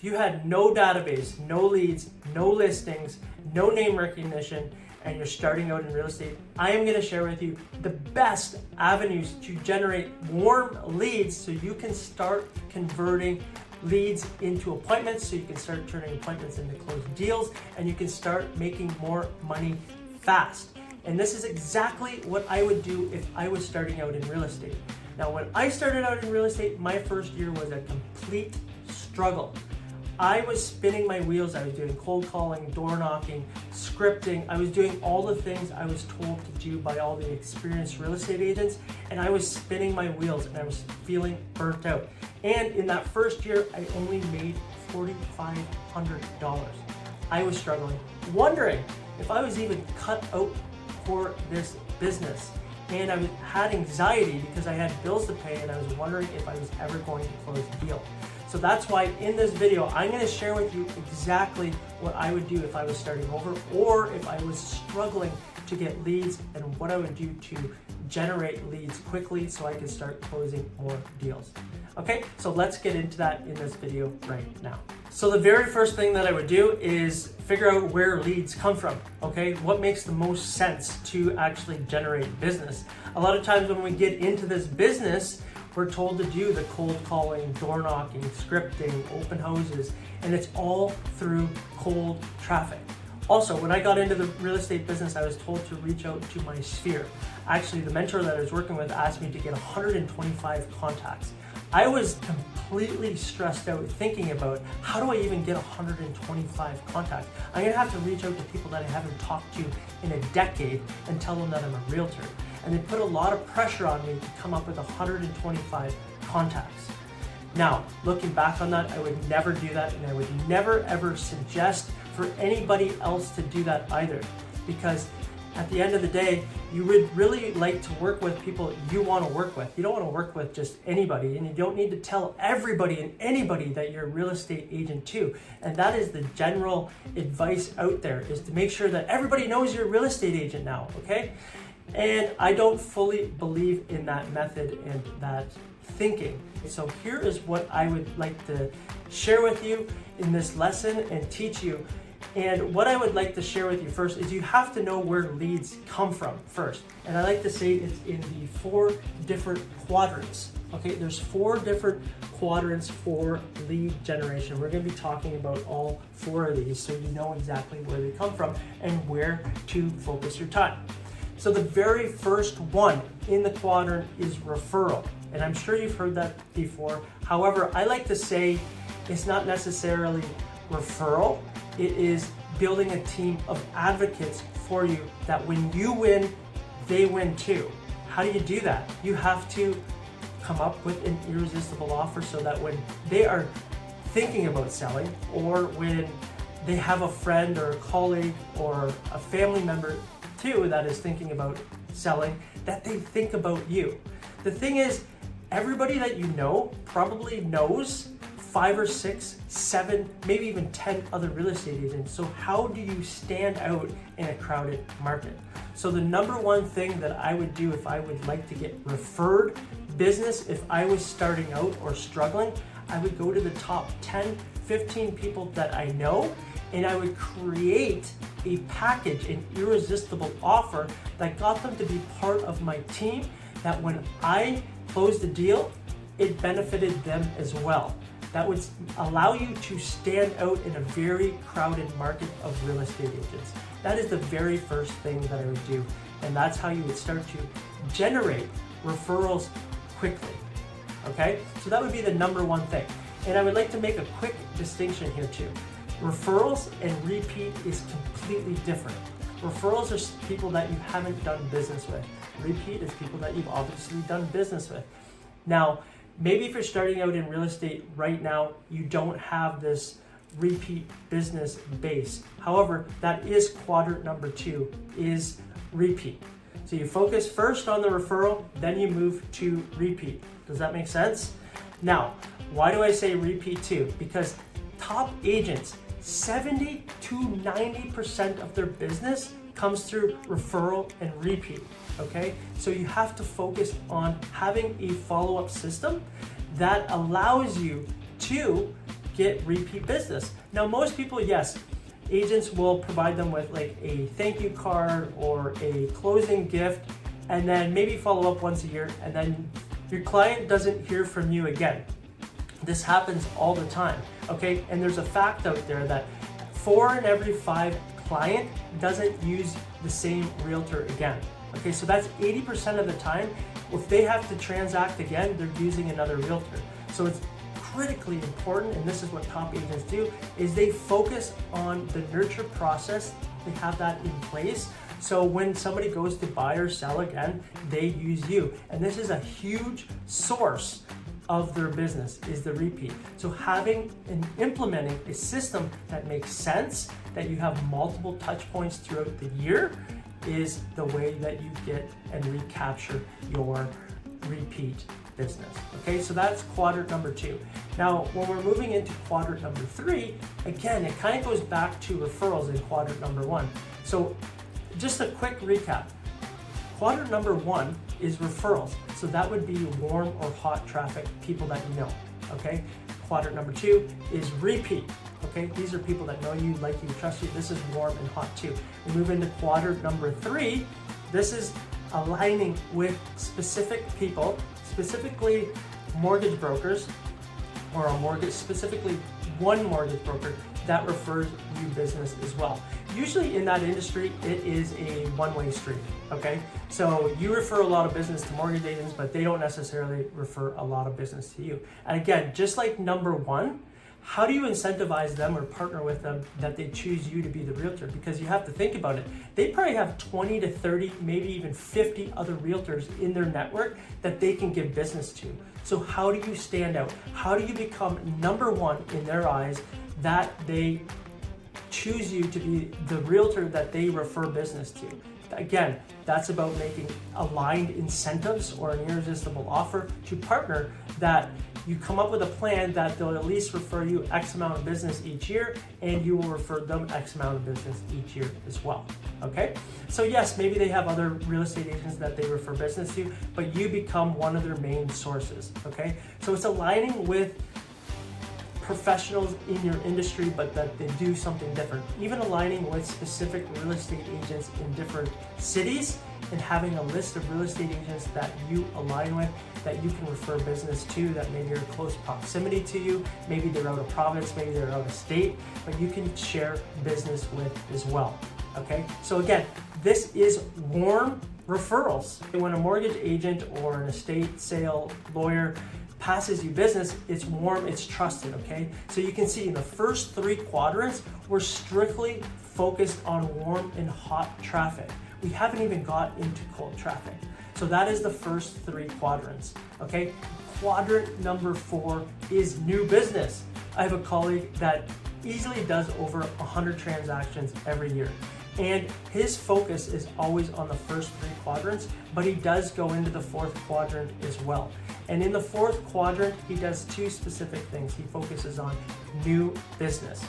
If you had no database, no leads, no listings, no name recognition, and you're starting out in real estate, I am gonna share with you the best avenues to generate warm leads so you can start converting leads into appointments, so you can start turning appointments into closed deals, and you can start making more money fast. And this is exactly what I would do if I was starting out in real estate. Now, when I started out in real estate, my first year was a complete struggle. I was spinning my wheels. I was doing cold calling, door knocking, scripting. I was doing all the things I was told to do by all the experienced real estate agents, and I was spinning my wheels and I was feeling burnt out. And in that first year, I only made $4,500. I was struggling, wondering if I was even cut out for this business. And I had anxiety because I had bills to pay, and I was wondering if I was ever going to close the deal. So that's why in this video, I'm going to share with you exactly what I would do if I was starting over, or if I was struggling to get leads, and what I would do to generate leads quickly so I could start closing more deals. Okay, so let's get into that in this video right now. So the very first thing that I would do is figure out where leads come from, okay? What makes the most sense to actually generate business? A lot of times when we get into this business, we're told to do the cold calling, door knocking, scripting, open houses, and it's all through cold traffic. Also, when I got into the real estate business, I was told to reach out to my sphere. Actually, the mentor that I was working with asked me to get 125 contacts. I was completely stressed out thinking about, how do I even get 125 contacts? I'm gonna have to reach out to people that I haven't talked to in a decade and tell them that I'm a realtor. And they put a lot of pressure on me to come up with 125 contacts. Now, looking back on that, I would never do that, and I would never ever suggest for anybody else to do that either, because at the end of the day, you would really like to work with people you want to work with. You don't want to work with just anybody, and you don't need to tell everybody and anybody that you're a real estate agent too. And that is the general advice out there, is to make sure that everybody knows you're a real estate agent now, okay? And I don't fully believe in that method and that thinking. So here is what I would like to share with you in this lesson and teach you. And what I would like to share with you first is you have to know where leads come from first. And I like to say it's in the 4 different quadrants. Okay, there's 4 different quadrants for lead generation. We're going to be talking about all 4 of these so you know exactly where they come from and where to focus your time. So the very first one in the quadrant is referral. And I'm sure you've heard that before. However, I like to say it's not necessarily referral. It is building a team of advocates for you that when you win, they win too. How do you do that? You have to come up with an irresistible offer so that when they are thinking about selling, or when they have a friend or a colleague or a family member too that is thinking about selling, that they think about you. The thing is, everybody that you know probably knows 5 or 6, 7, maybe even 10 other real estate agents. So how do you stand out in a crowded market? So the number one thing that I would do if I would like to get referred business, if I was starting out or struggling, I would go to the top 10, 15 people that I know, and I would create a package, an irresistible offer that got them to be part of my team, that when I closed the deal, it benefited them as well. That would allow you to stand out in a very crowded market of real estate agents. That is the very first thing that I would do. And that's how you would start to generate referrals quickly. Okay? So that would be the number one thing. And I would like to make a quick distinction here too. Referrals and repeat is completely different. Referrals are people that you haven't done business with. Repeat is people that you've obviously done business with. Now, maybe if you're starting out in real estate right now, you don't have this repeat business base. However, that is quadrant number 2, is repeat. So you focus first on the referral, then you move to repeat. Does that make sense? Now, why do I say repeat too? Because top agents, 70 to 90% of their business comes through referral and repeat, okay? So you have to focus on having a follow-up system that allows you to get repeat business. Now, most people, yes, agents will provide them with like a thank you card or a closing gift, and then maybe follow up once a year, and then your client doesn't hear from you again. This happens all the time, okay? And there's a fact out there that 4 in every 5 client doesn't use the same realtor again. Okay, so that's 80% of the time. If they have to transact again, they're using another realtor. So it's critically important, and this is what top agents do, is they focus on the nurture process. They have that in place. So when somebody goes to buy or sell again, they use you. And this is a huge source of their business, is the repeat. So having and implementing a system that makes sense, that you have multiple touch points throughout the year, is the way that you get and recapture your repeat business. Okay, so that's quadrant number 2. Now, when we're moving into quadrant number 3, again, it kind of goes back to referrals in quadrant number 1. So just a quick recap. Quadrant number 1 is referrals. So that would be warm or hot traffic, people that you know, okay? Quadrant number 2 is repeat. Okay, these are people that know you, like you, trust you. This is warm and hot too. We move into quadrant number 3. This is aligning with specific people, specifically mortgage brokers, or specifically one mortgage broker that refers you business as well. Usually in that industry, it is a one-way street, okay? So you refer a lot of business to mortgage agents, but they don't necessarily refer a lot of business to you. And again, just like number 1, how do you incentivize them or partner with them that they choose you to be the realtor? Because you have to think about it. They probably have 20 to 30, maybe even 50 other realtors in their network that they can give business to. So how do you stand out? How do you become number 1 in their eyes, that they choose you to be the realtor that they refer business to? Again, that's about making aligned incentives or an irresistible offer to partner, that you come up with a plan that they'll at least refer you X amount of business each year, and you will refer them X amount of business each year as well, okay? So yes, maybe they have other real estate agents that they refer business to, but you become one of their main sources, okay? So it's aligning with professionals in your industry, but that they do something different. Even aligning with specific real estate agents in different cities, and having a list of real estate agents that you align with, that you can refer business to, that maybe are in close proximity to you. Maybe they're out of province, maybe they're out of state, but you can share business with as well, okay? So again, this is warm referrals. When a mortgage agent or an estate sale lawyer passes you business, it's warm, it's trusted, okay? So you can see in the first 3 quadrants, we're strictly focused on warm and hot traffic. We haven't even got into cold traffic. So that is the first 3 quadrants, okay? Quadrant number 4 is new business. I have a colleague that easily does over 100 transactions every year. And his focus is always on the first 3 quadrants, but he does go into the 4th quadrant as well. And in the 4th quadrant, he does 2 specific things. He focuses on new business.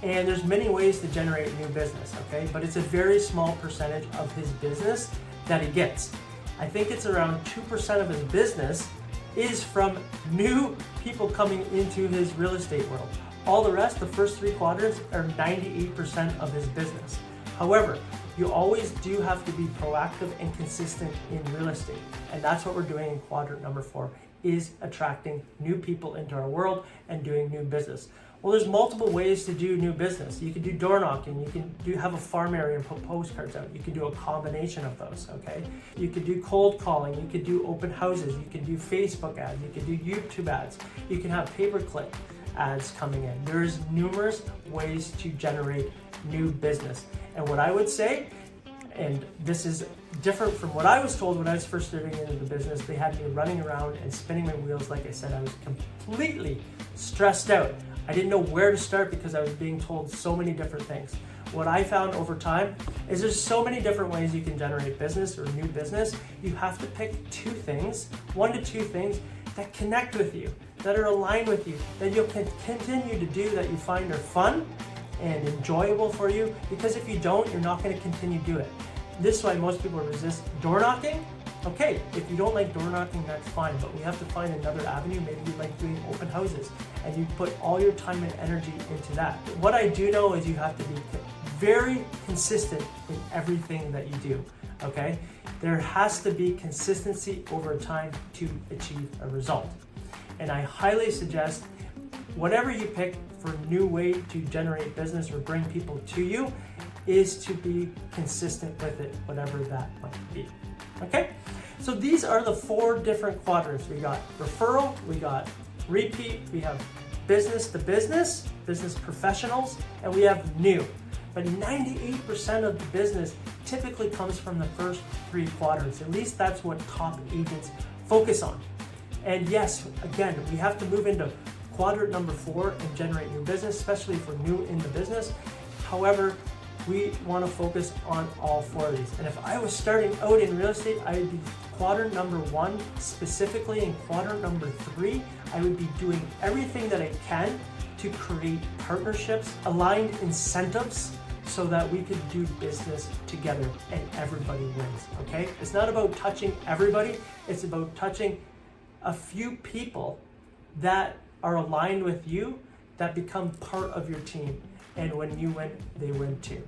And there's many ways to generate new business, okay? But it's a very small percentage of his business that he gets. I think it's around 2% of his business is from new people coming into his real estate world. All the rest, the first 3 quadrants, are 98% of his business. However, you always do have to be proactive and consistent in real estate. And that's what we're doing in quadrant number 4, is attracting new people into our world and doing new business. Well, there's multiple ways to do new business. You can do door knocking, you can have a farm area and put postcards out. You can do a combination of those, okay? You could do cold calling, you could do open houses, you can do Facebook ads, you can do YouTube ads, you can have pay-per-click ads coming in. There's numerous ways to generate new business. And what I would say, and this is different from what I was told when I was first starting into the business, they had me running around and spinning my wheels. Like I said, I was completely stressed out. I didn't know where to start because I was being told so many different things. What I found over time is there's so many different ways you can generate business or new business. You have to pick 2 things, 1 to 2 things that connect with you, that are aligned with you, that you'll continue to do, that you find are fun and enjoyable for you, because if you don't, you're not going to continue to do it. This is why most people resist door knocking Okay, if you don't like door knocking, that's fine, but we have to find another avenue. Maybe you like doing open houses and you put all your time and energy into that. What I do know is you have to be very consistent in everything that you do, okay? There has to be consistency over time to achieve a result. And I highly suggest whatever you pick for a new way to generate business or bring people to you is to be consistent with it, whatever that might be. Okay? So these are the 4 different quadrants. We got referral, we got repeat, we have business to business, business professionals, and we have new. But 98% of the business typically comes from the first 3 quadrants. At least that's what top agents focus on. And yes, again, we have to move into quadrant number 4 and generate new business, especially if we're new in the business. However, we want to focus on all 4 of these. And if I was starting out in real estate, I would be quadrant number 1, specifically in quadrant number 3, I would be doing everything that I can to create partnerships, aligned incentives, so that we could do business together and everybody wins, okay? It's not about touching everybody, it's about touching a few people that are aligned with you, that become part of your team. And when you win, they win too.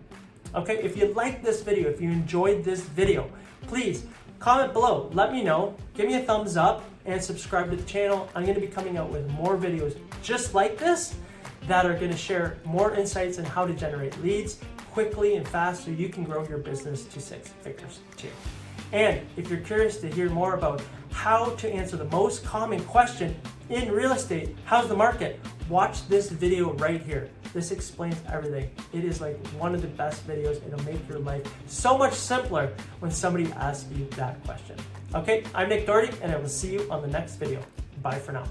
Okay, if you like this video, if you enjoyed this video, please comment below, let me know, give me a thumbs up, and subscribe to the channel. I'm gonna be coming out with more videos just like this that are gonna share more insights on how to generate leads quickly and fast so you can grow your business to 6 figures too. And if you're curious to hear more about how to answer the most common question in real estate, how's the market? Watch this video right here. This explains everything. It is like one of the best videos. It'll make your life so much simpler when somebody asks you that question. Okay, I'm Nick Doherty, and I will see you on the next video. Bye for now.